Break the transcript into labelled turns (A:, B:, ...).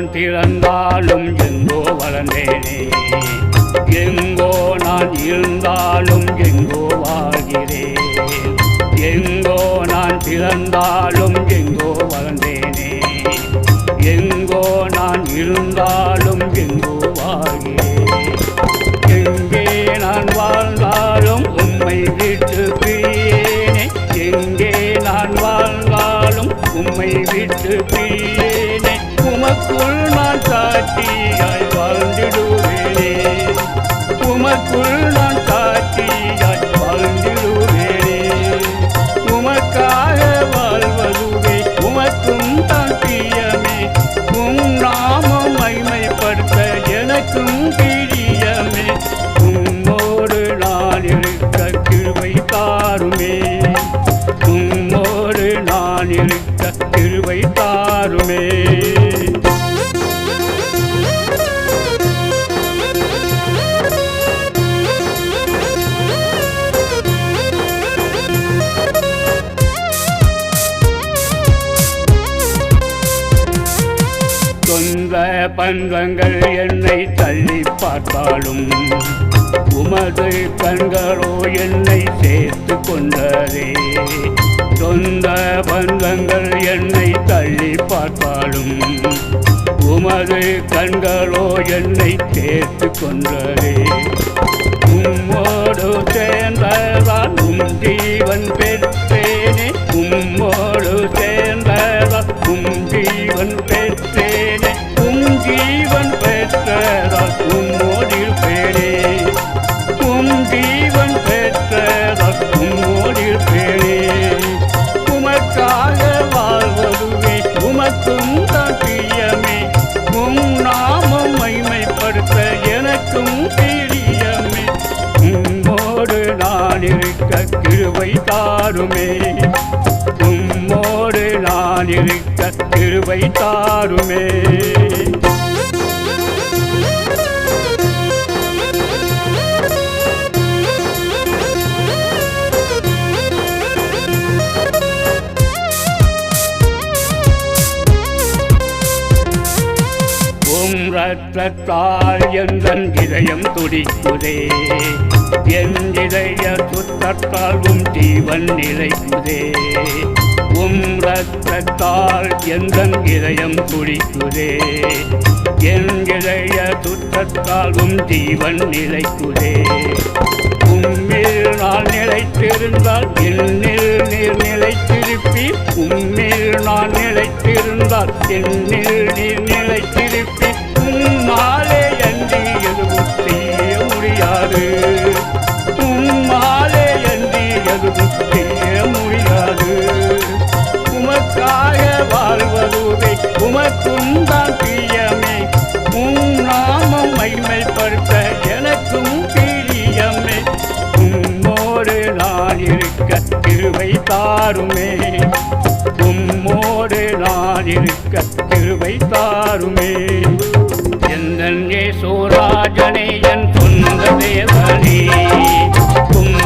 A: நான் பிறந்தாலும் எங்கோ வளர்ந்தேனே, எங்கோ நான் இருந்தாலும் எங்கோ வாழ்கிறேன். எங்கோ நான் பிறந்தாலும் எங்கோ வளர்ந்தேனே, எங்கோ நான் இருந்தாலும் எங்கோ வாழ்கிறேன். எங்கே நான் வாழ்ந்தாலும் உம்மை விட்டு பிரியேனே, எங்கே நான் வாழ்ந்தாலும் உம்மை விட்டு பிரியேனே. உமக்குள் நான் சாட்சியாய் வாழ்ந்திடுவேனே, உமக்குள் நான் சாட்சியாய் வாழ்ந்திடுவேனே. உமக்காக வாழ்வதுவே உமக்கும் தான் பிரியமே, உம் நாமம் மகிமைப்படுத்த எனக்கும் பிரியமே. உம்மோடு நான் இருக்க கிருபை தாருமே, உம்மோடு நான் இருக்க கிருபை தாருமே. சொந்த பந்தங்கள் என்னை தள்ளி பார்த்தாலும் உமது கண்களோ என்னை சேர்த்து கொண்டதே. சொந்த பந்தங்கள் என்னை தள்ளி பார்த்தாலும் உமது கண்களோ என்னை சேர்த்து கொண்டதே. உம்மோடு சேர்ந்ததால் உம் ஜீவன் பெற்றேனே, உம்மோடு சேர்ந்ததால் உம் ஜீவன் பெற்றேனே. உம் ஜீவன் பெற்றதால் உம்மோடிருப்பேனே, உம் ஜீவன் பெற்றதால் உம்மோடிருப்பேனே. உமக்காக வாழ்வதுவே உமக்கும் தான் பிரியமே, உம் நாமம் மகிமைப்படுத்த எனக்கும் பிரியமே. உம்மோடு நான் இருக்க கிருபை தாருமே, உம்மோடு நான் இருக்க கிருபை தாருமே. ரத்தத்தால் எந்தன் இதயம் துடிக்குதே, என் இதய சுத்தத்தால் உம் ஜீவன் நிலைக்குதே. உம் ரத்தத்தால் எந்தன் இதயம் துடிக்குதே, என் இதய சுத்தத்தால் உம் ஜீவன் நிலைக்குதே. உம்மில் நான் நிலைத்திருந்தால் என்னில் நீர் நிலைத்திருப்பி, உம்மில் நான் நிலைத்திருந்தால் என்னில் நீர் நிலைத்திருப்பி. உம்மாலே அன்றி எதுவும் செய்ய முடியாது, உம்மாலே அன்றி எதுவும் செய்ய முடியாது. உமக்காக வாழ்வதுவே உமக்கும் தான் பிரியமே, உம் நாமம் மகிமைப்படுத்த எனக்கும் பிரியமே. உம்மோடு நான் இருக்க கிருபை தாருமே, உம்மோடு நான் இருக்க கிருபை தாருமே. எந்தன் இயேசுராஜனே என் சொந்த தேவனே, உம்